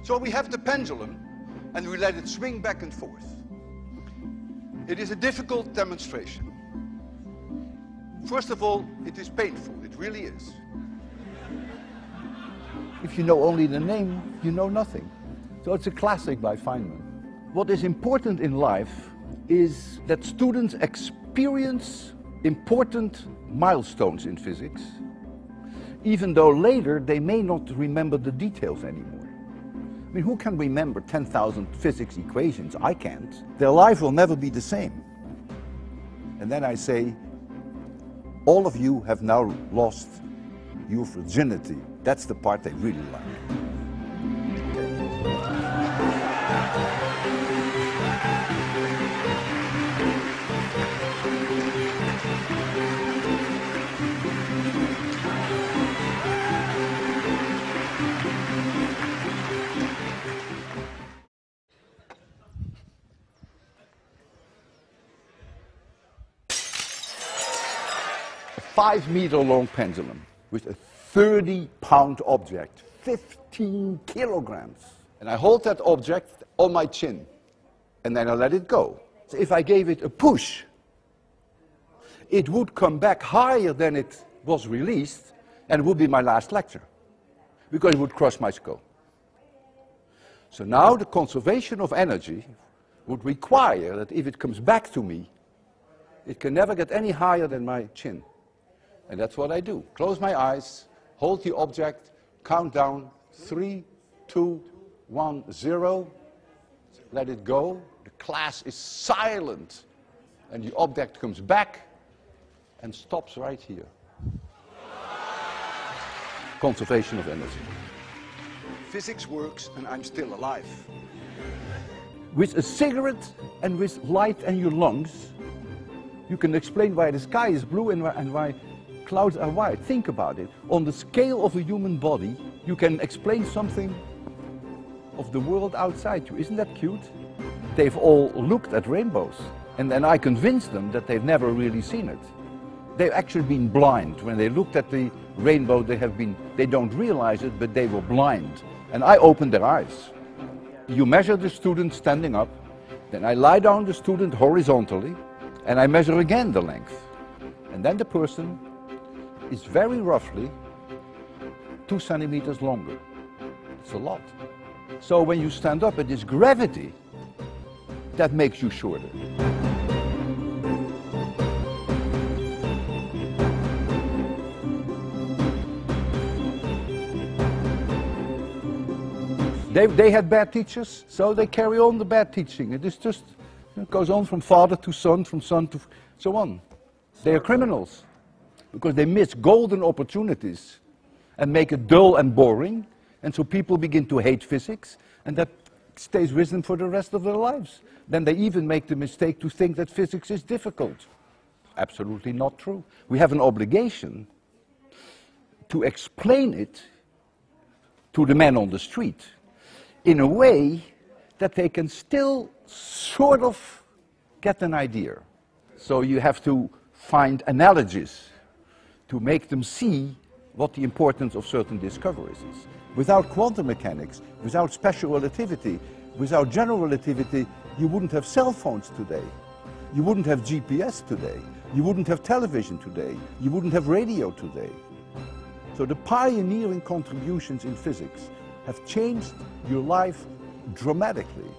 So we have the pendulum and we let it swing back and forth. It is a difficult demonstration. First of all, it is painful, it really is. If you know only the name, you know nothing. So it's a classic by Feynman. What is important in life is that students experience important milestones in physics, even though later they may not remember the details anymore. I mean, who can remember 10,000 physics equations? I can't. Their life will never be the same. And then I say, all of you have now lost your virginity. That's the part they really like. A 5-meter-long pendulum with a 30-pound object, 15 kilograms. And I hold that object on my chin, and then I let it go. So if I gave it a push, it would come back higher than it was released, and it would be my last lecture, because it would crush my skull. So now the conservation of energy would require that if it comes back to me, it can never get any higher than my chin. And that's what I do. Close my eyes, hold the object, count down, 3, 2, 1, 0. Let it go. The class is silent. And the object comes back and stops right here. Conservation of energy. Physics works and I'm still alive. With a cigarette and with light in your lungs, you can explain why the sky is blue and why clouds are white. Think about it. On the scale of a human body, you can explain something of the world outside you. Isn't that cute? They've all looked at rainbows, and then I convinced them that they've never really seen it. They've actually been blind. When they looked at the rainbow, they don't realize it, but they were blind. And I opened their eyes. You measure the student standing up, then I lie down the student horizontally, and I measure again the length. And then the person is very roughly 2 centimeters longer. It's a lot. So when you stand up, it is gravity that makes you shorter. They had bad teachers, so they carry on the bad teaching. It is just, it goes on from father to son to so on. They are criminals because they miss golden opportunities and make it dull and boring, and so people begin to hate physics, and that stays with them for the rest of their lives. Then they even make the mistake to think that physics is difficult. Absolutely not true. We have an obligation to explain it to the man on the street in a way that they can still sort of get an idea. So you have to find analogies to make them see what the importance of certain discoveries is. Without quantum mechanics, without special relativity, without general relativity, you wouldn't have cell phones today. You wouldn't have GPS today. You wouldn't have television today. You wouldn't have radio today. So the pioneering contributions in physics have changed your life dramatically.